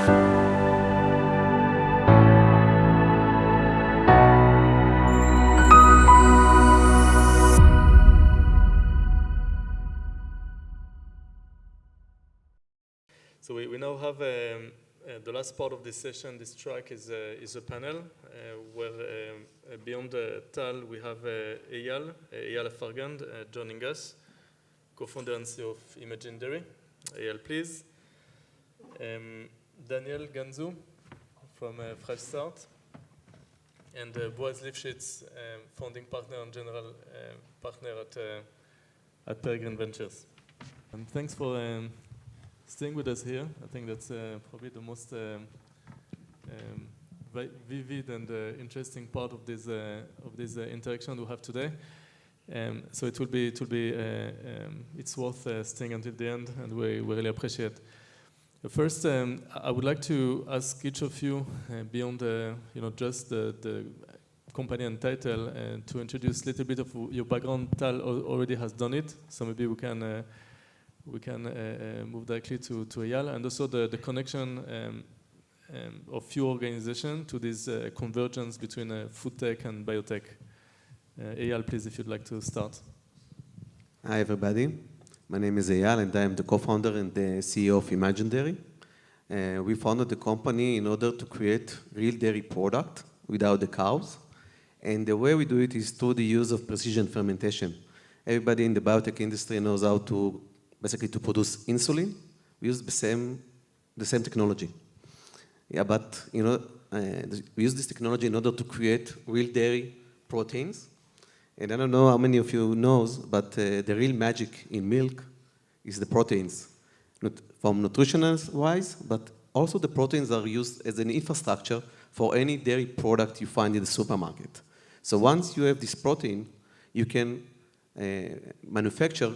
So we now have the last part of this session. This track is a panel where beyond Tal, we have Eyal Fargand joining us, co-founder and CEO of Imaginary. Eyal, please. Daniel Ganzu from Fresh Start, and Boaz Lifshitz, founding partner and general partner at Peregrine Ventures. And thanks for staying with us here. I think that's probably the most vivid and interesting part of this interaction we have today. So it's worth staying until the end, and we really appreciate it. First, I would like to ask each of you, beyond just the company and title, to introduce a little bit of your background. Tal already has done it, so maybe we can move directly to Eyal, and also the connection of your organization to this convergence between food tech and biotech. Eyal, please, if you'd like to start. Hi, everybody. My name is Eyal, and I am the co-founder and the CEO of Imaginary. We founded the company in order to create real dairy product without the cows. And the way we do it is through the use of precision fermentation. Everybody in the biotech industry knows how to basically to produce insulin. We use the same technology. Yeah, but we use this technology in order to create real dairy proteins. And I don't know how many of you knows, but the real magic in milk is the proteins, not from nutritional wise, but also the proteins are used as an infrastructure for any dairy product you find in the supermarket. So once you have this protein, you can manufacture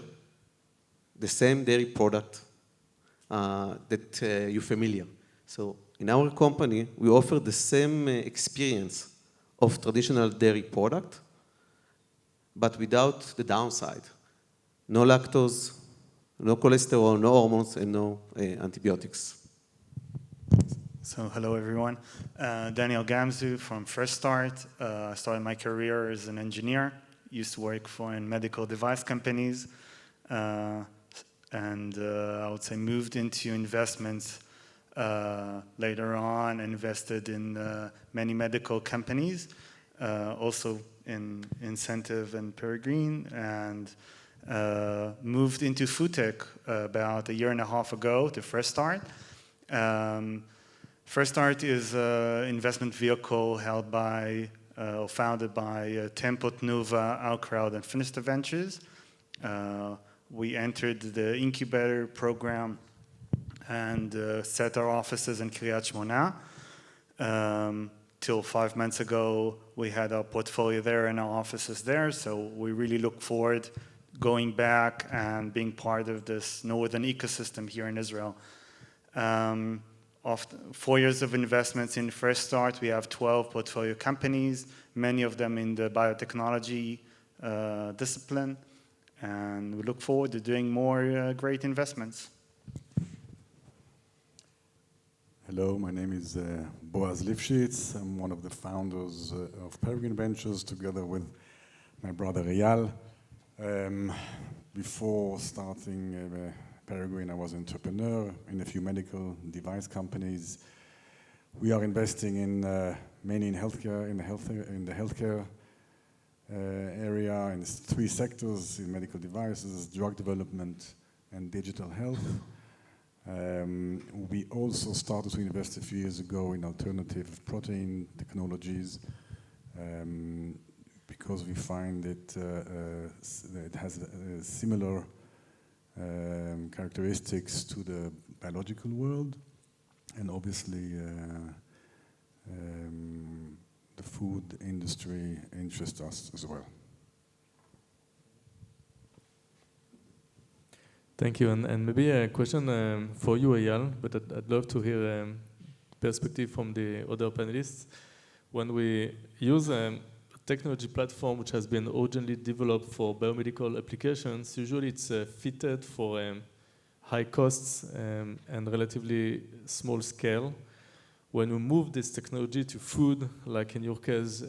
the same dairy product that you're familiar. So in our company, we offer the same experience of traditional dairy product, but without the downside. No lactose, no cholesterol, no hormones, and no antibiotics. So hello, everyone. Daniel Gamzu from Fresh Start. I started my career as an engineer. Used to work in medical device companies. And I would say moved into investments later on, invested in many medical companies, also in Incentive and Peregrine, and moved into food tech about a year and a half ago to Fresh Start. Fresh Start is an investment vehicle held by, or founded by Tempo, Nuva, Outcrowd, and Finister Ventures. We entered the incubator program and set our offices in Kiryat Shmona. Till 5 months ago, we had our portfolio there and our offices there, so we really look forward going back and being part of this northern ecosystem here in Israel. After 4 years of investments in Fresh Start, we have 12 portfolio companies, many of them in the biotechnology discipline, and we look forward to doing more great investments. Hello, my name is Boaz Lifshitz. I'm one of the founders of Peregrine Ventures together with my brother Eyal. Before starting Peregrine, I was an entrepreneur in a few medical device companies. We are investing in mainly in healthcare, in the healthcare area, in 3 sectors: in medical devices, drug development, and digital health. We also started to invest a few years ago in alternative protein technologies because we find that it has similar characteristics to the biological world, and obviously the food industry interests us as well. Thank you, and maybe a question for you, Eyal, but I'd love to hear perspective from the other panelists. When we use a technology platform which has been originally developed for biomedical applications, usually it's fitted for high costs and relatively small scale. When we move this technology to food, like in your case,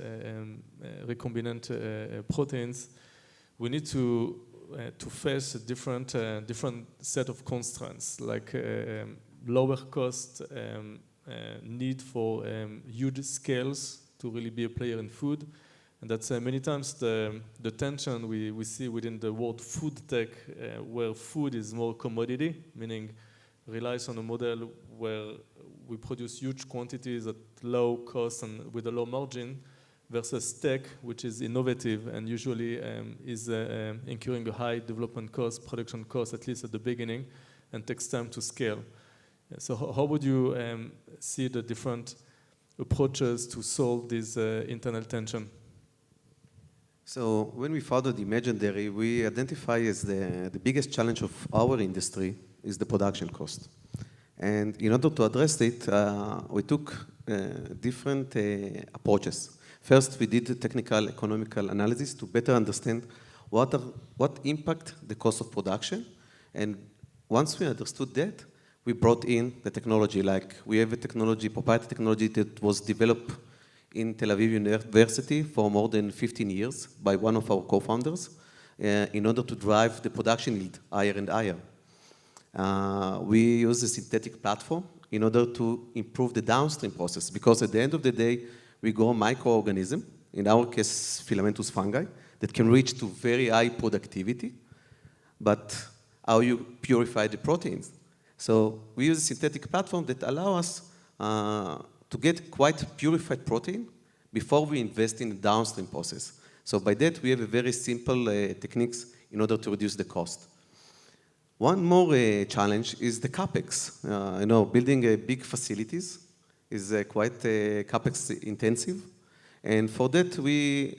recombinant proteins, we need to face a different set of constraints, like lower cost, need for huge scales to really be a player in food. And that's many times the tension we see within the world food tech, where food is more commodity, meaning relies on a model where we produce huge quantities at low cost and with a low margin, versus tech, which is innovative and usually is incurring a high development cost, production cost, at least at the beginning, and takes time to scale. So how would you see the different approaches to solve this internal tension? So when we founded Imaginary, we identify as the biggest challenge of our industry is the production cost. And in order to address it, we took different approaches. First, we did a technical economical analysis to better understand what impact the cost of production. And once we understood that, we brought in the technology. Like we have a technology, proprietary technology that was developed in Tel Aviv University for more than 15 years by one of our co-founders in order to drive the production yield higher and higher. We use a synthetic platform in order to improve the downstream process, because at the end of the day, we grow microorganism, in our case, filamentous fungi, that can reach to very high productivity, but how you purify the proteins. So we use a synthetic platform that allow us to get quite purified protein before we invest in the downstream process. So by that, we have a very simple techniques in order to reduce the cost. One more challenge is the CapEx. Building big facilities is quite CapEx intensive. And for that, we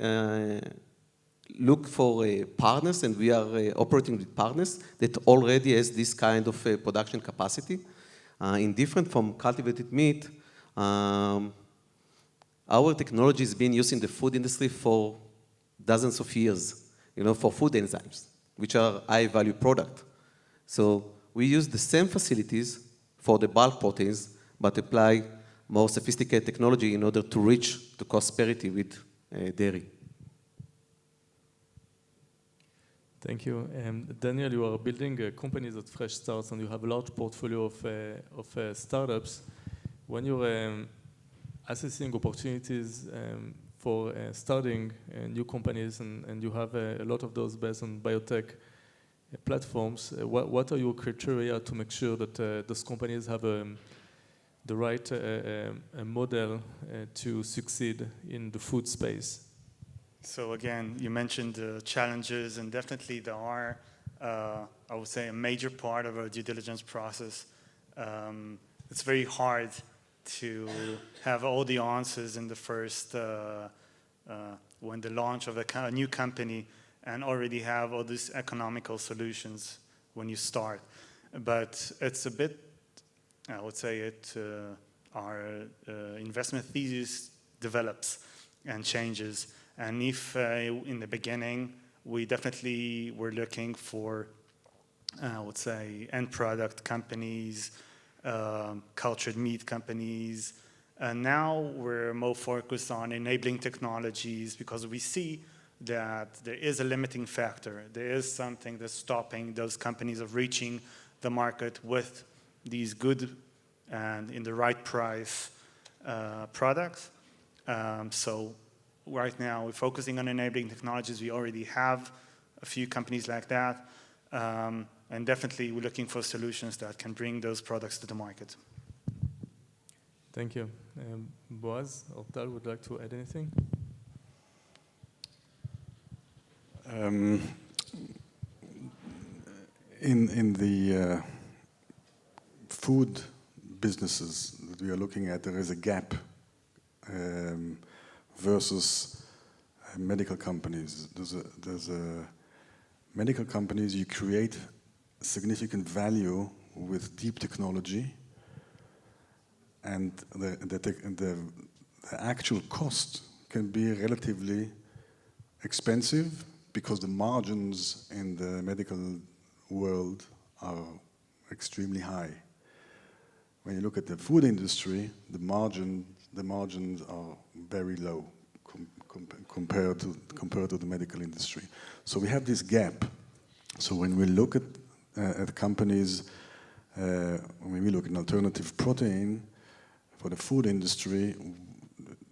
look for partners, and we are operating with partners that already has this kind of production capacity. Indifferent from cultivated meat, our technology is being used in the food industry for dozens of years, for food enzymes, which are high-value product. So we use the same facilities for the bulk proteins, but apply more sophisticated technology in order to reach the cost parity with dairy. Thank you. Daniel, you are building companies at Fresh Starts, and you have a large portfolio of startups. When you're assessing opportunities for starting new companies, and you have a lot of those based on biotech platforms, what are your criteria to make sure that those companies have the right model to succeed in the food space? So again, you mentioned challenges, and definitely there are, I would say, a major part of our due diligence process. It's very hard to have all the answers in the first, when the launch of a new company, and already have all these economical solutions when you start. But it's a bit, I would say, our investment thesis develops and changes. And if in the beginning, we definitely were looking for, I would say, end product companies, cultured meat companies. And now we're more focused on enabling technologies, because we see that there is a limiting factor. There is something that's stopping those companies of reaching the market with these good and in the right price products. So right now, we're focusing on enabling technologies. We already have a few companies like that. And definitely, we're looking for solutions that can bring those products to the market. Thank you. Boaz or Tal would like to add anything? In the food businesses that we are looking at, there is a gap versus medical companies. There's a medical companies, you create significant value with deep technology, and the actual cost can be relatively expensive, because the margins in the medical world are extremely high. When you look at the food industry, the margins are very low compared to the medical industry. So we have this gap. So when we look at companies, when we look at alternative protein for the food industry,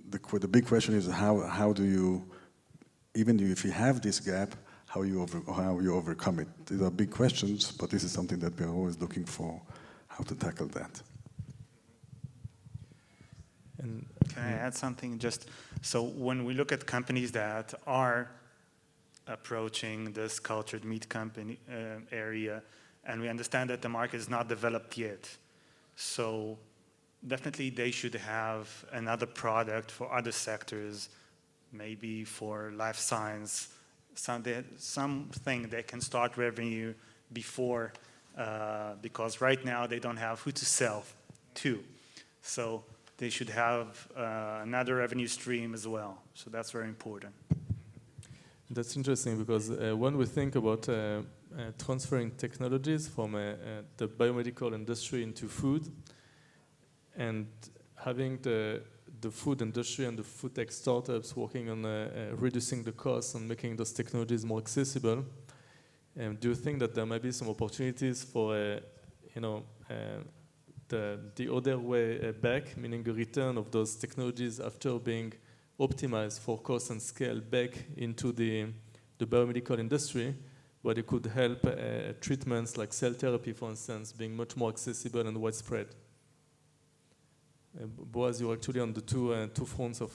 the big question is how do you, even if you have this gap, how you overcome it? These are big questions, but this is something that we're always looking for, how to tackle that. And Can I add something? Just so when we look at companies that are approaching this cultured meat company area, and we understand that the market is not developed yet, so definitely they should have another product for other sectors, maybe for life science, something that can start revenue before, because right now they don't have who to sell to. So they should have another revenue stream as well. So that's very important. that's interesting because when we think about transferring technologies from the biomedical industry into food, and having the food industry and the food tech startups working on reducing the costs and making those technologies more accessible, do you think that there might be some opportunities for, the other way back, meaning a return of those technologies after being optimized for cost and scale back into the biomedical industry, where it could help treatments like cell therapy, for instance, being much more accessible and widespread? Boaz, you're actually on the two fronts of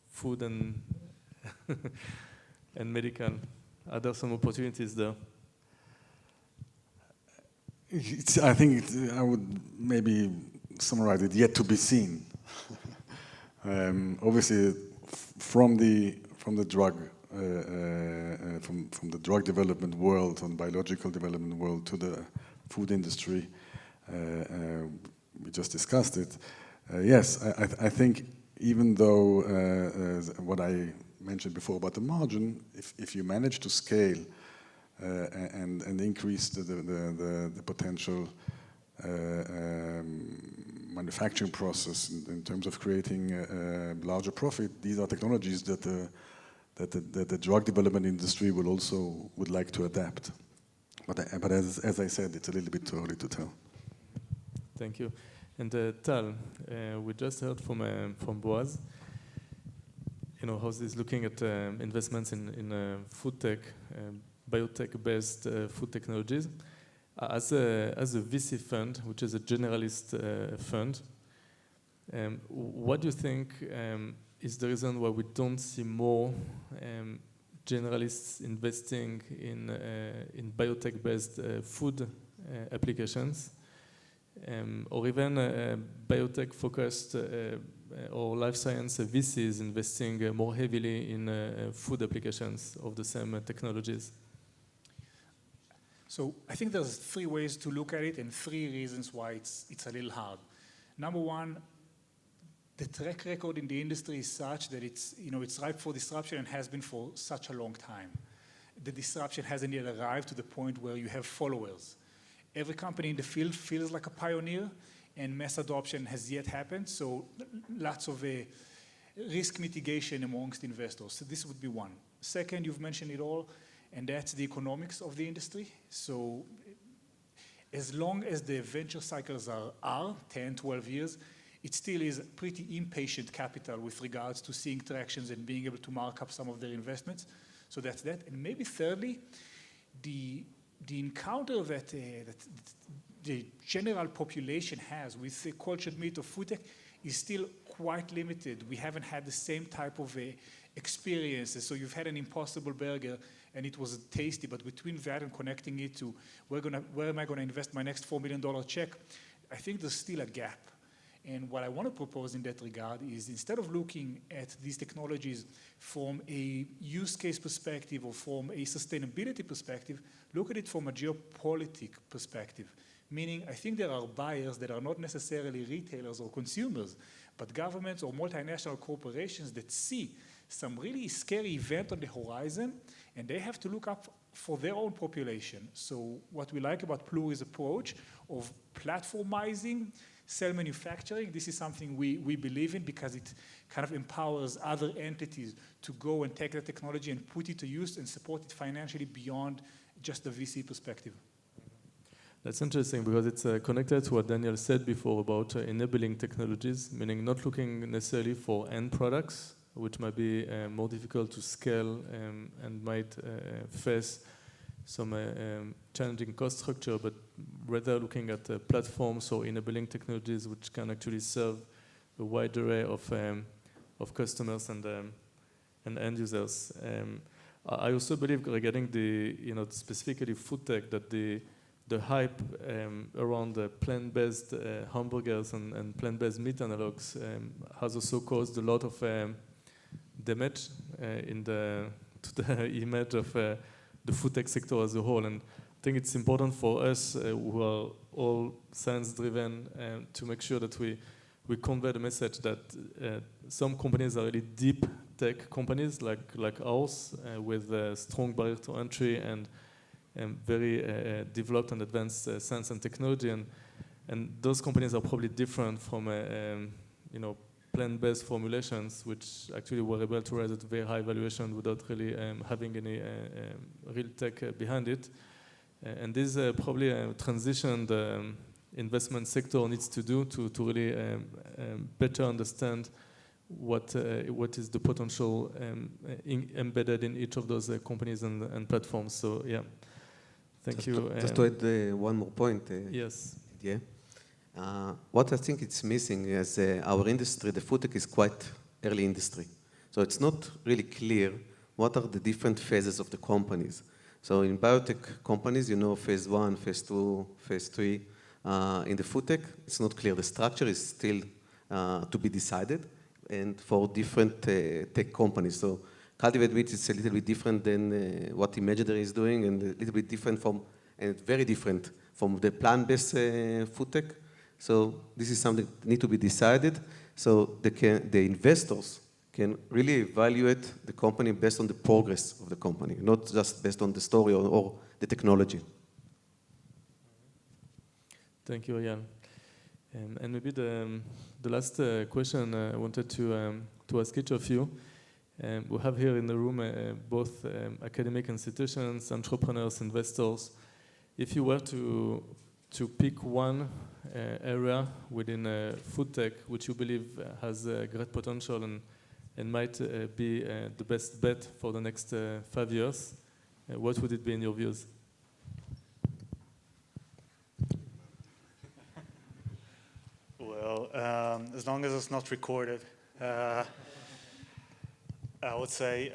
food and and medical. Are there some opportunities there? I think I would maybe summarize it, yet to be seen. Obviously, from the drug development world, from biological development world to the food industry, we just discussed it. Yes, I think even though what I mentioned before about the margin, if you manage to scale and increase the potential manufacturing process in terms of creating a larger profit, these are technologies that the drug development industry would like to adapt. But as I said, it's a little bit too early to tell. Thank you. And Tal, we just heard from Boaz, how he's looking at investments in food tech, biotech-based food technologies. As a VC fund, which is a generalist fund, what do you think is the reason why we don't see more generalists investing in biotech-based food applications, or even biotech-focused or life science VCs investing more heavily in food applications of the same technologies? So I think there's 3 ways to look at it and 3 reasons why it's a little hard. Number one, the track record in the industry is such that it's ripe for disruption and has been for such a long time. The disruption hasn't yet arrived to the point where you have followers. Every company in the field feels like a pioneer, and mass adoption has yet happened, so lots of risk mitigation amongst investors. So this would be one. Second, you've mentioned it all, and that's the economics of the industry. So as long as the venture cycles are 10, 12 years, it still is pretty impatient capital with regards to seeing tractions and being able to mark up some of their investments. So that's that. And maybe thirdly, the encounter that the general population has with the cultured meat or food tech is still quite limited. We haven't had the same type of experiences. So you've had an Impossible Burger and it was tasty, but between that and connecting it to where am I going to invest my next $4 million check, I think there's still a gap. And what I want to propose in that regard is, instead of looking at these technologies from a use case perspective or from a sustainability perspective, look at it from a geopolitical perspective. Meaning, I think there are buyers that are not necessarily retailers or consumers, but governments or multinational corporations that see some really scary event on the horizon, and they have to look up for their own population. So what we like about Pluri's approach of platformizing cell manufacturing, this is something we believe in because it kind of empowers other entities to go and take the technology and put it to use and support it financially beyond just the VC perspective. That's interesting because it's connected to what Daniel said before about enabling technologies, meaning not looking necessarily for end products, which might be more difficult to scale and might face some challenging cost structure, but rather looking at platforms or enabling technologies which can actually serve a wide array of customers and end users. I also believe regarding specifically food tech that the hype around the plant-based hamburgers and plant-based meat analogs has also caused a lot of damage to the image of the food tech sector as a whole. And I think it's important for us who are all science-driven to make sure that we convey the message that some companies are really deep tech companies like ours with a strong barrier to entry and very developed and advanced science and technology, and those companies are probably different from plant-based formulations, which actually were able to rise at very high valuation without really having any real tech behind it. And this is probably a transition the investment sector needs to do to really better understand what is the potential embedded in each of those companies and platforms. So yeah. Thank you. Just to add one more point. Yes. Yeah. What I think it's missing is our industry, the food tech is quite early industry. So it's not really clear what are the different phases of the companies. So in biotech companies, phase 1, phase 2, phase 3. In the food tech, it's not clear. The structure is still to be decided and for different tech companies. So cultivated meat is a little bit different than what Imaginary is doing and a little bit different and very different from the plant-based food tech. So this is something that needs to be decided so the investors can really evaluate the company based on the progress of the company, not just based on the story or the technology. Thank you, Eyal. And maybe the last question I wanted to ask each of you. We have here in the room both academic institutions, entrepreneurs, investors. If you were to pick one area within food tech which you believe has great potential and might be the best bet for the next 5 years, what would it be in your views? Well, as long as it's not recorded, I would say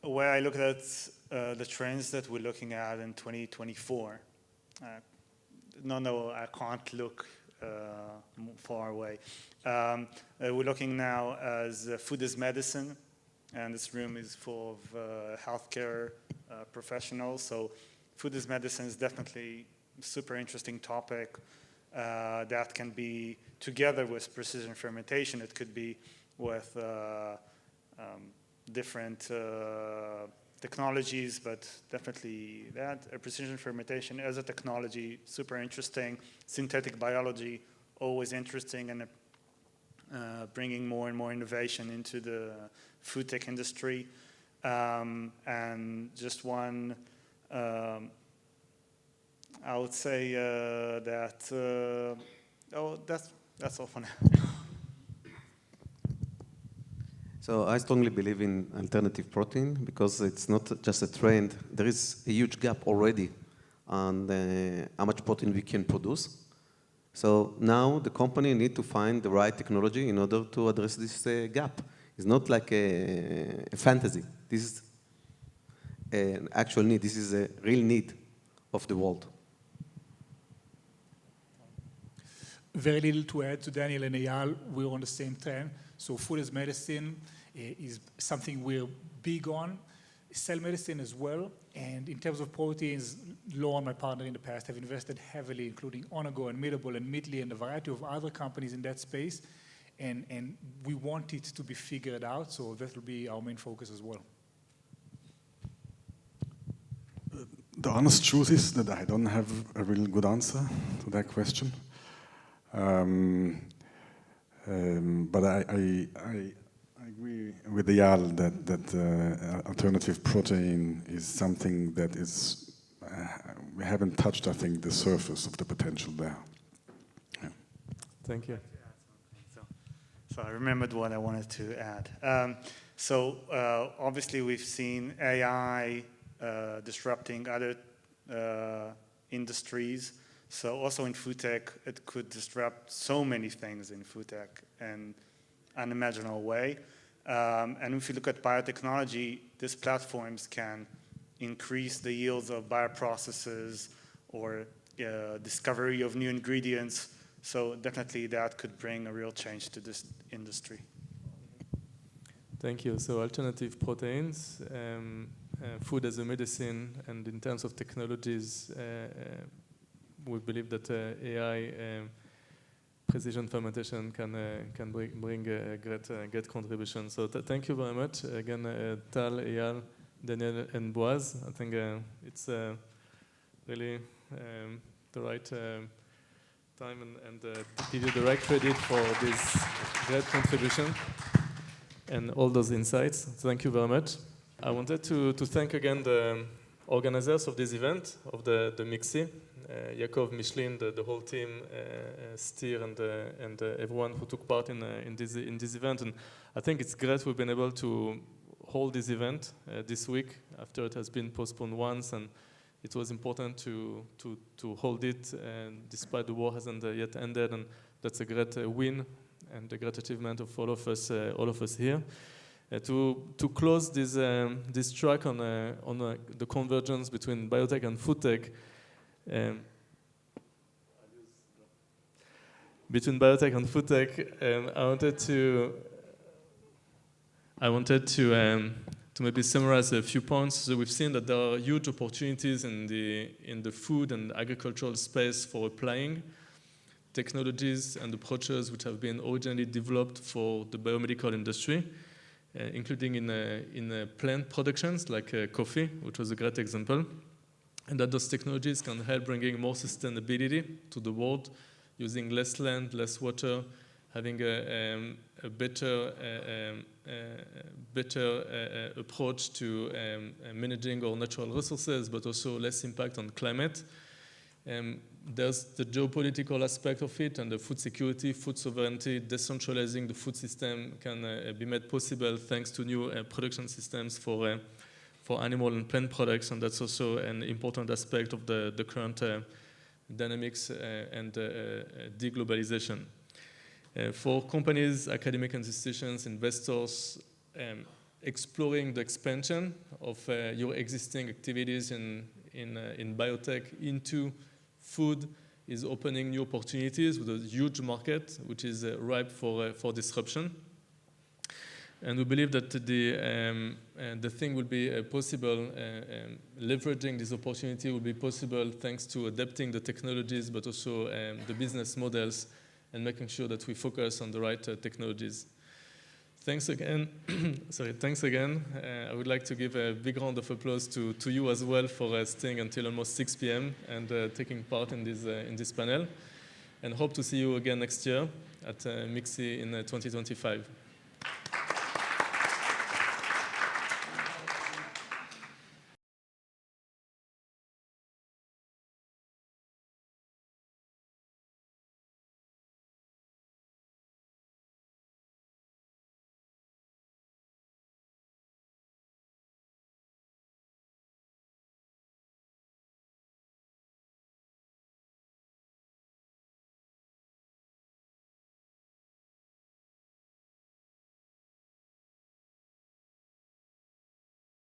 where I look at the trends that we're looking at in 2024. No, I can't look far away. We're looking now as food as medicine, and this room is full of healthcare professionals. So food as medicine is definitely a super interesting topic that can be together with precision fermentation. It could be with different technologies, but definitely that precision fermentation as a technology, super interesting. Synthetic biology, always interesting, and bringing more and more innovation into the food tech industry. And just one, I would say that's all for now. So I strongly believe in alternative protein because it's not just a trend. There is a huge gap already on how much protein we can produce. So now the company need to find the right technology in order to address this gap. It's not like a fantasy. This is an actual need. This is a real need of the world. Very little to add to Daniel and Eyal. We're on the same trend. So food as medicine is something we're big on. Cell medicine as well. And in terms of proteins, Lauren, my partner in the past, have invested heavily, including Onago and Meatable and Meatly and a variety of other companies in that space. And we want it to be figured out. So that will be our main focus as well. The honest truth is that I don't have a real good answer to that question. But I agree with Eyal that alternative protein is something that is, we haven't touched, I think, the surface of the potential there. Yeah. Thank you. So I remembered what I wanted to add. Obviously we've seen AI disrupting other industries. So also in food tech, it could disrupt so many things in food tech in unimaginable way. And if you look at biotechnology, these platforms can increase the yields of bioprocesses or discovery of new ingredients. So definitely that could bring a real change to this industry. Thank you. So alternative proteins, food as a medicine, and in terms of technologies, we believe that AI precision fermentation can bring a great contribution. So thank you very much. Again, Tal, Eyal, Daniel, and Boaz. I think it's really the right time and to give you the right credit for this great contribution and all those insights. Thank you very much. I wanted to thank again the organizers of this event, of the MIXI, Yaakov, Michelin, the whole team, Steer, and everyone who took part in this event. And I think it's great we've been able to hold this event this week after it has been postponed once, and it was important to hold it, despite the war hasn't yet ended, and that's a great win and a great achievement of all of us here. To close this track on the convergence between biotech and food tech, I wanted to maybe summarize a few points. So we've seen that there are huge opportunities in the food and agricultural space for applying technologies and approaches which have been originally developed for the biomedical industry, including in plant productions like coffee, which was a great example, and that those technologies can help bringing more sustainability to the world, using less land, less water, having a better approach to managing our natural resources, but also less impact on climate. There's the geopolitical aspect of it and the food security, food sovereignty. Decentralizing the food system can be made possible thanks to new production systems for animal and plant products, and that's also an important aspect of the current dynamics and deglobalization. For companies, academic institutions, investors, exploring the expansion of your existing activities in biotech into food is opening new opportunities with a huge market, which is ripe for disruption. And we believe that the thing will be possible, leveraging this opportunity will be possible thanks to adapting the technologies, but also the business models, and making sure that we focus on the right technologies. Thanks again. Thanks again. I would like to give a big round of applause to you as well for staying until almost 6 p.m. and taking part in this panel. And hope to see you again next year at MIXI in 2025.